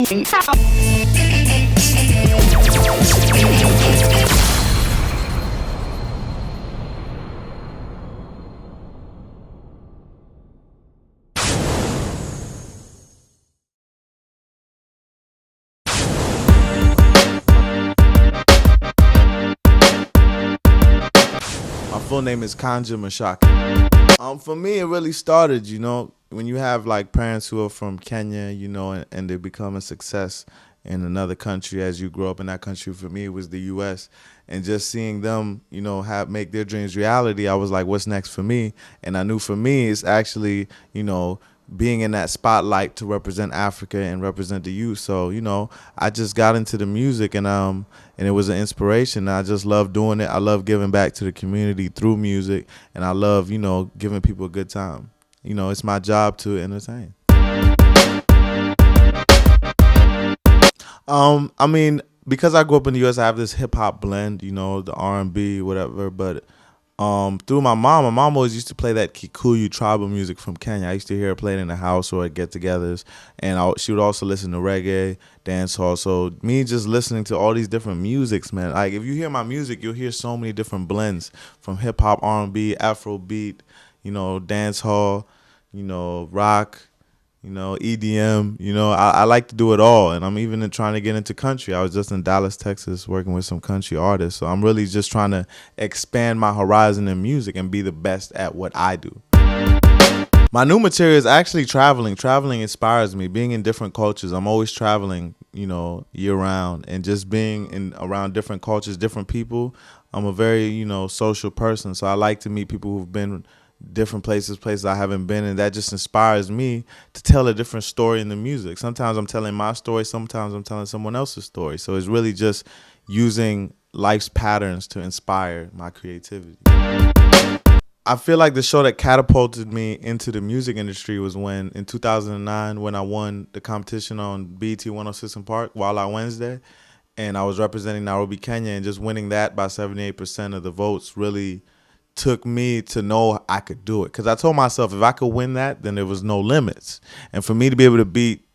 My full name is Kanja Mashaki. For me, it really started, when you have like parents who are from Kenya, and they become a success in another country as you grow up in that country. For me, it was the U.S. And just seeing them, make their dreams reality, I was like, what's next for me? And I knew for me, it's actually, being in that spotlight to represent Africa and represent the youth. So, I just got into the music and it was an inspiration. I just love doing it. I love giving back to the community through music, and I love, giving people a good time. It's my job to entertain. I mean, because I grew up in the U.S., I have this hip hop blend, the R&B, whatever. But through my mom always used to play that Kikuyu tribal music from Kenya. I used to hear her play it in the house or at get-togethers, and she would also listen to reggae, dancehall. So me just listening to all these different musics, man. Like if you hear my music, you'll hear so many different blends from hip hop, R&B, Afrobeat, dancehall, rock, EDM. I like to do it all, and I'm even trying to get into country. I was just in Dallas, Texas, working with some country artists. So I'm really just trying to expand my horizon in music and be the best at what I do. My new material is actually traveling. Traveling inspires me. Being in different cultures. I'm always traveling, year round, and just being around different cultures, different people. I'm a very, social person, so I like to meet people who've been different places I haven't been, and that just inspires me to tell a different story in the music. Sometimes I'm telling my story, sometimes I'm telling someone else's story. So it's really just using life's patterns to inspire my creativity. I feel like the show that catapulted me into the music industry was when, in 2009, when I won the competition on BET 106 in Park, Wild Out Wednesday, and I was representing Nairobi, Kenya, and just winning that by 78% of the votes really took me to know I could do it. Because I told myself if I could win that, then there was no limits. And for me to be able to beat,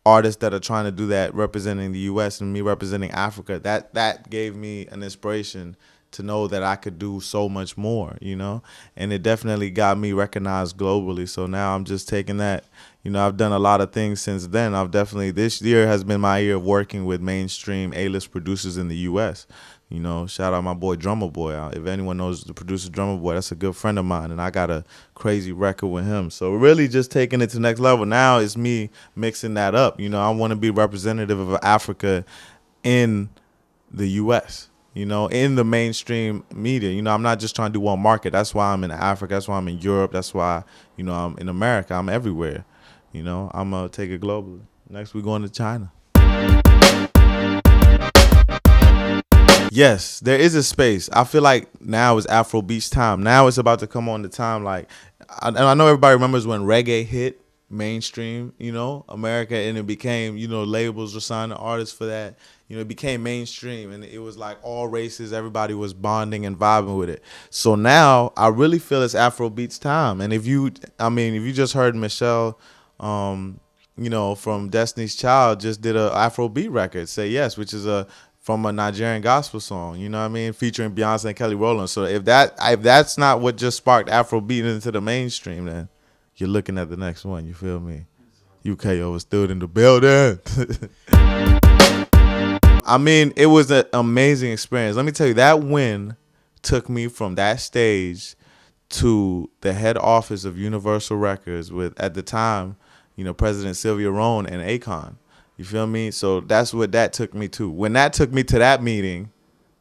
artists that are trying to do that, representing the U.S. and me representing Africa, that gave me an inspiration to know that I could do so much more, And it definitely got me recognized globally. So now I'm just taking that. I've done a lot of things since then. This year has been my year of working with mainstream A-list producers in the U.S. Shout out my boy Drummer Boy. If anyone knows the producer Drummer Boy, that's a good friend of mine, and I got a crazy record with him. So really just taking it to the next level. Now it's me mixing that up. I want to be representative of Africa in the U.S., in the mainstream media. I'm not just trying to do one market. That's why I'm in Africa. That's why I'm in Europe. That's why, I'm in America. I'm everywhere. I'm going to take it globally. Next, we're going to China. Yes, there is a space. I feel like now is Afrobeats time. Now it's about to come on the time. Like, I know everybody remembers when reggae hit mainstream, America, and it became, labels were signing artists for that. It became mainstream, and it was like all races. Everybody was bonding and vibing with it. So now I really feel it's Afrobeats time. And if you just heard Michelle, from Destiny's Child, just did a Afrobeat record, Say Yes, which is from a Nigerian gospel song, featuring Beyonce and Kelly Rowland. So if that's not what just sparked Afrobeat into the mainstream, then you're looking at the next one. You feel me? UKO was still in the building. It was an amazing experience. Let me tell you, that win took me from that stage to the head office of Universal Records with, at the time, President Sylvia Rhone and Akon. You feel me? So that's what that took me to. When that took me to that meeting,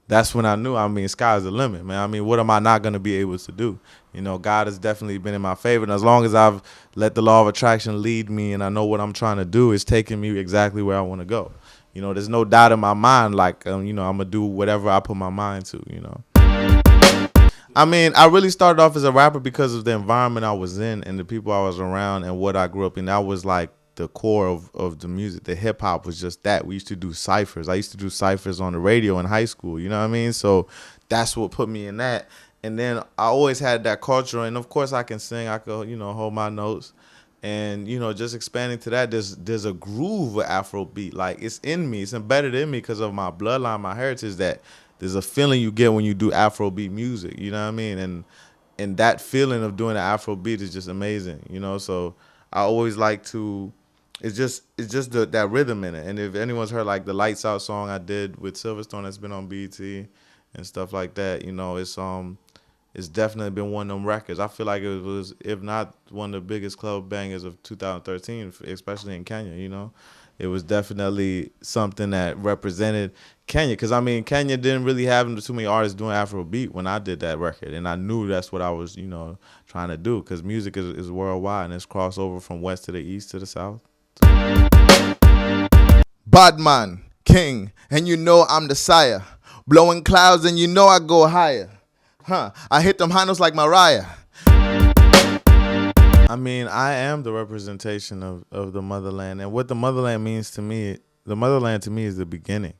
that's when I knew, sky's the limit, man. What am I not going to be able to do? God has definitely been in my favor. And as long as I've let the law of attraction lead me and I know what I'm trying to do, it's taking me exactly where I want to go. There's no doubt in my mind, like, I'm going to do whatever I put my mind to, I really started off as a rapper because of the environment I was in and the people I was around and what I grew up in. That was like the core of the music. The hip hop was just that. We used to do ciphers. I used to do ciphers on the radio in high school. So that's what put me in that. And then I always had that culture. And of course I can sing. I could, hold my notes. And just expanding to that, there's a groove with Afrobeat. Like it's in me, it's embedded in me because of my bloodline, my heritage. That there's a feeling you get when you do Afrobeat music. You know what I mean? And that feeling of doing the Afrobeat is just amazing. So I always like to. It's just that rhythm in it. And if anyone's heard like the Lights Out song I did with Silverstone that's been on BT and stuff like that, it's definitely been one of them records. I feel like it was, if not one of the biggest club bangers of 2013, especially in Kenya. It was definitely something that represented Kenya. Because, Kenya didn't really have too many artists doing Afrobeat when I did that record. And I knew that's what I was, trying to do. Because music is worldwide and it's crossover from west to the east to the south. Badman, king, and I'm the sire. Blowing clouds and I go higher. I hit them high notes like Mariah. I am the representation of the motherland. And what the motherland means to me, the motherland to me is the beginning.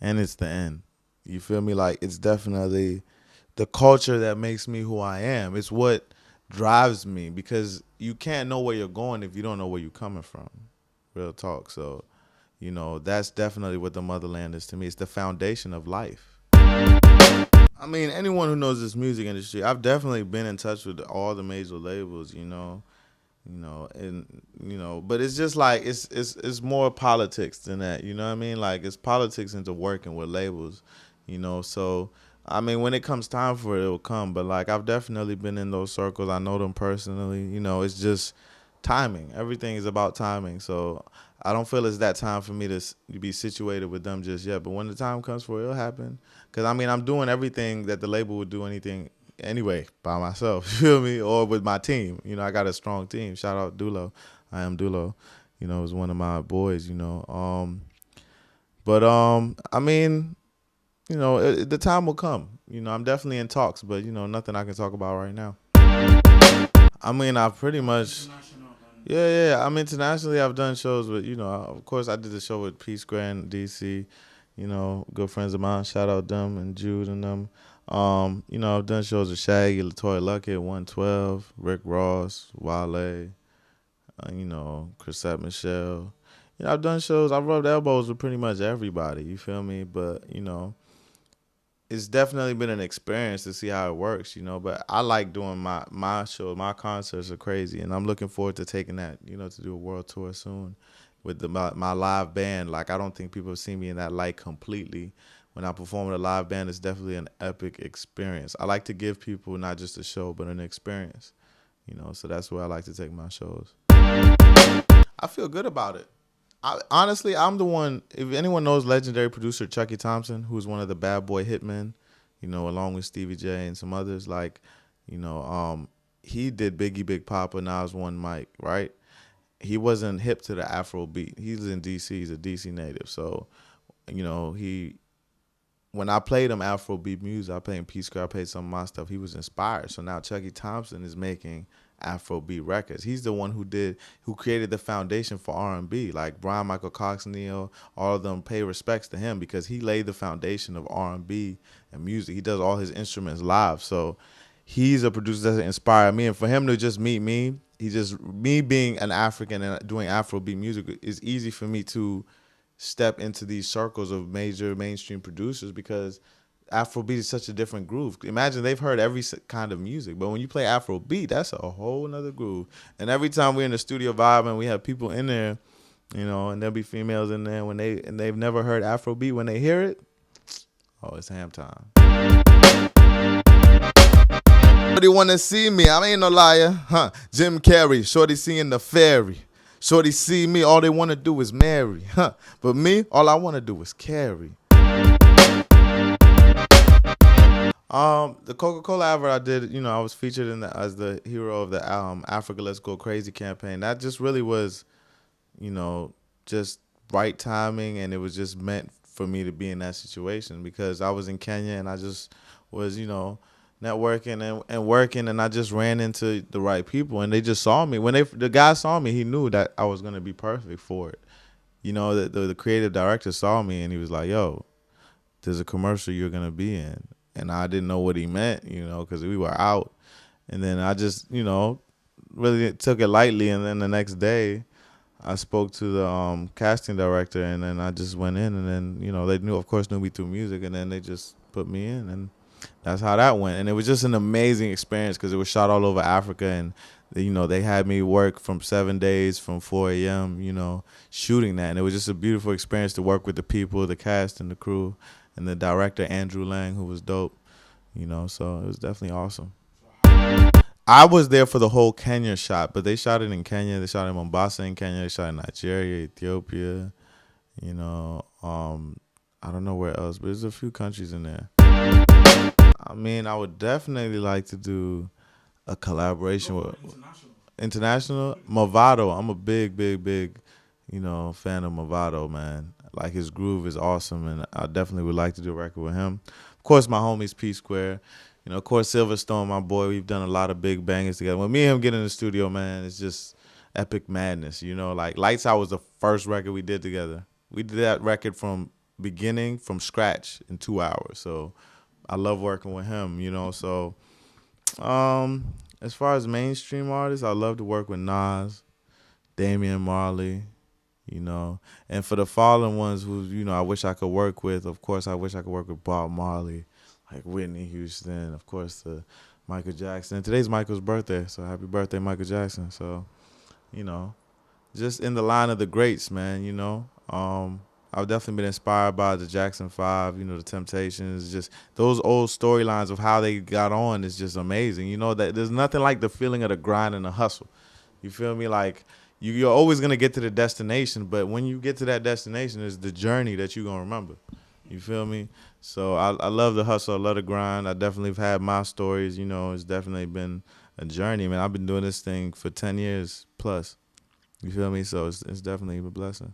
And it's the end. You feel me? Like, it's definitely the culture that makes me who I am. It's what drives me. Because you can't know where you're going if you don't know where you're coming from. Real talk. So, that's definitely what the motherland is to me. It's the foundation of life. Anyone who knows this music industry, I've definitely been in touch with all the major labels, but it's just like it's more politics than that, you know what I mean? Like it's politics into working with labels, So when it comes time for it, it'll come. But like I've definitely been in those circles. I know them personally. It's just timing. Everything is about timing. So I don't feel it's that time for me to be situated with them just yet. But when the time comes for it, it'll happen. Because, I'm doing everything that the label would do anything anyway by myself, you feel me? Or with my team. I got a strong team. Shout out Dulo. I am Dulo. Is one of my boys, But, the time will come. I'm definitely in talks, but, nothing I can talk about right now. I pretty much... Yeah. Internationally, I've done shows with, of course, I did the show with P Square in DC, good friends of mine. Shout out them and Jude and them. I've done shows with Shaggy, LaToya Luckett, 112, Rick Ross, Wale, Chrisette Michelle. I've done shows. I've rubbed elbows with pretty much everybody, you feel me? But, it's definitely been an experience to see how it works, But I like doing my show. My concerts are crazy, and I'm looking forward to taking that, to do a world tour soon with my live band. Like, I don't think people have seen me in that light completely. When I perform with a live band, it's definitely an epic experience. I like to give people not just a show, but an experience, So that's where I like to take my shows. I feel good about it. Honestly, I'm the one. If anyone knows legendary producer Chucky Thompson, who's one of the Bad Boy Hitmen, along with Stevie J and some others, like, he did Biggie Big Papa, Nas One Mic, right? He wasn't hip to the Afro beat. He's in DC. He's a DC native. So, when I played him Afrobeat music, I played him P Square, I played some of my stuff. He was inspired. So now Chucky Thompson is making Afrobeat records. He's the one who created the foundation for R&B. Like Brian Michael Cox, Neil, all of them pay respects to him because he laid the foundation of R&B and music. He does all his instruments live. So he's a producer that inspired me. And for him to just meet me, me being an African and doing Afrobeat music is easy for me to step into these circles of major mainstream producers because Afrobeat is such a different groove. Imagine they've heard every kind of music, but when you play Afrobeat, that's a whole nother groove. And every time we're in the studio vibing, we have people in there, and there'll be females in there and they've never heard Afrobeat. When they hear it, oh, it's ham time. Shorty wanna see me, I ain't no liar, Jim Carrey, shorty seeing the fairy. Shorty see me, all they want to do is marry. But me, all I want to do is carry. The Coca-Cola advert I did, I was featured as the hero of the Africa Let's Go Crazy campaign. That just really was, just right timing, and it was just meant for me to be in that situation because I was in Kenya and I just was, networking and working, and I just ran into the right people, and they just saw me. When the guy saw me, he knew that I was gonna be perfect for it. The creative director saw me, and he was like, "Yo, there's a commercial you're gonna be in," and I didn't know what he meant, because we were out, and then I just, really took it lightly. And then the next day, I spoke to the casting director, and then I just went in, and then they of course knew me through music, and then they just put me in, and that's how that went. And it was just an amazing experience because it was shot all over Africa, and they had me work from 7 days from 4 a.m. Shooting that, and it was just a beautiful experience to work with the people, the cast, and the crew, and the director Andrew Lang, who was dope. So it was definitely awesome. I was there for the whole Kenya shot, but they shot it in Kenya. They shot it in Mombasa in Kenya. They shot it in Nigeria, Ethiopia. I don't know where else, but there's a few countries in there. I mean, I would definitely like to do a collaboration with international Movado. I'm a big, big, big, fan of Movado, man. Like his groove is awesome, and I definitely would like to do a record with him. Of course, my homies P Square. Of course, Silverstone, my boy. We've done a lot of big bangers together. When me and him get in the studio, man, it's just epic madness. Like Lights Out was the first record we did together. We did that record from scratch in 2 hours. So I love working with him. So as far as mainstream artists, I love to work with Nas, Damian Marley. And for the fallen ones who I wish I could work with. Of course, I wish I could work with Bob Marley, like Whitney Houston, of course, Michael Jackson. Today's Michael's birthday, so happy birthday, Michael Jackson. So, just in the line of the greats, man. I've definitely been inspired by the Jackson 5, the Temptations. Just those old storylines of how they got on is just amazing. That there's nothing like the feeling of the grind and the hustle. You feel me? Like you're always gonna get to the destination, but when you get to that destination, it's the journey that you're gonna remember. You feel me? So I love the hustle. I love the grind. I definitely have had my stories. It's definitely been a journey, man. I've been doing this thing for 10 years plus. You feel me? So it's definitely a blessing.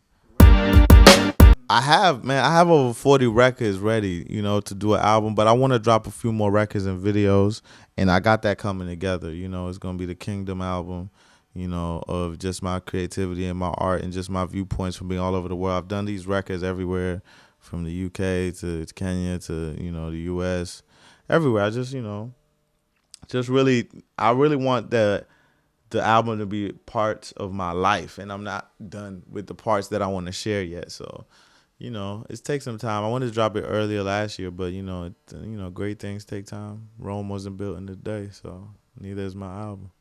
I have over 40 records ready, to do an album, but I want to drop a few more records and videos, and I got that coming together. It's going to be the Kingdom album, of just my creativity and my art and just my viewpoints from being all over the world. I've done these records everywhere, from the UK to Kenya to, the US, everywhere. I just, I really want the album to be parts of my life, and I'm not done with the parts that I want to share yet. So, it takes some time. I wanted to drop it earlier last year, but, great things take time. Rome wasn't built in a day, so neither is my album.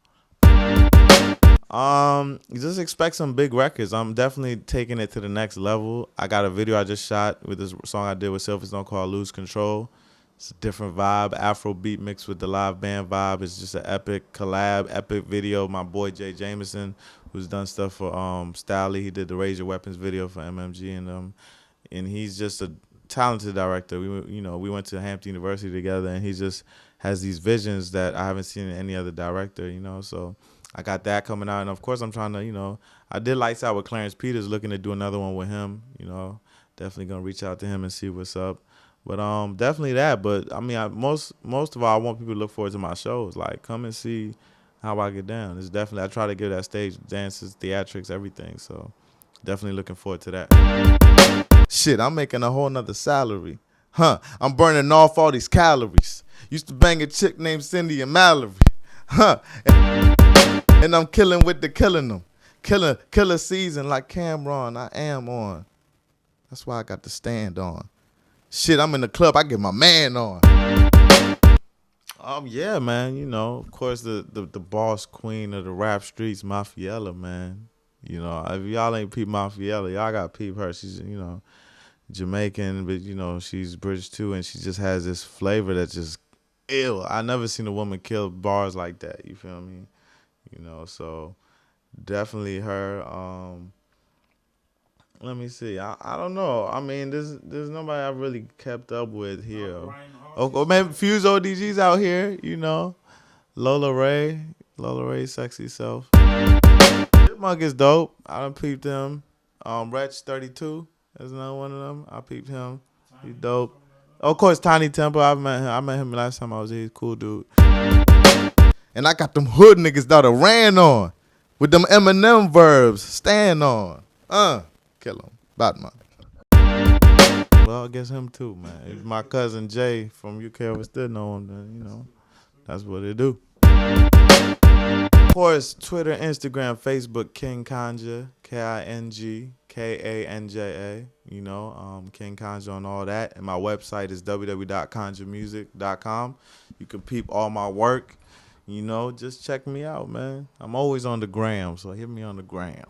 Just expect some big records. I'm definitely taking it to the next level. I got a video I just shot with this song I did with Silverstone called Lose Control. It's a different vibe, Afro beat mixed with the live band vibe. It's just an epic collab, epic video. My boy Jay Jameson, who's done stuff for Stally, he did the Raise Your Weapons video for MMG, and he's just a talented director. We went to Hampton University together, and he just has these visions that I haven't seen in any other director. So I got that coming out, and of course I'm trying to, I did Lights Out with Clarence Peters, looking to do another one with him. Definitely gonna reach out to him and see what's up. But definitely that. But I mean, most of all, I want people to look forward to my shows. Like, come and see how I get down. It's definitely, I try to give that stage dances, theatrics, everything. So definitely looking forward to that. Shit, I'm making a whole nother salary. I'm burning off all these calories. Used to bang a chick named Cindy and Mallory. And I'm killing with the killing them. Killer season like Cameron, I am on. That's why I got the stand on. Shit, I'm in the club, I get my man on. Yeah, man, of course the boss queen of the rap streets, Mafiella, man. If y'all ain't peep Mafiella, y'all got peep her. She's, Jamaican, but she's British too, and she just has this flavor that's just ill. I never seen a woman kill bars like that. You feel me? So definitely her. Let me see. I don't know. I mean, there's nobody I've really kept up with here. Oh, man, Fuse ODG's out here. Lola Ray, sexy self. Chipmunk is dope. I done peeped him. Wretch 32. There's another one of them. I peeped him. He's dope. Of course, Tiny Temple. I met him last time I was here. He's a cool dude. And I got them hood niggas that I ran on with them Eminem verbs. Stand on. Kill him. Batman. Well, I guess him too, man. If my cousin Jay from UK over still know him, then, that's what they do. Of course, Twitter, Instagram, Facebook, King Kanja, KingKanja. You know, King Kanja on all that. And my website is www.kanjamusic.com. You can peep all my work. You know, just check me out, man. I'm always on the gram, so hit me on the gram.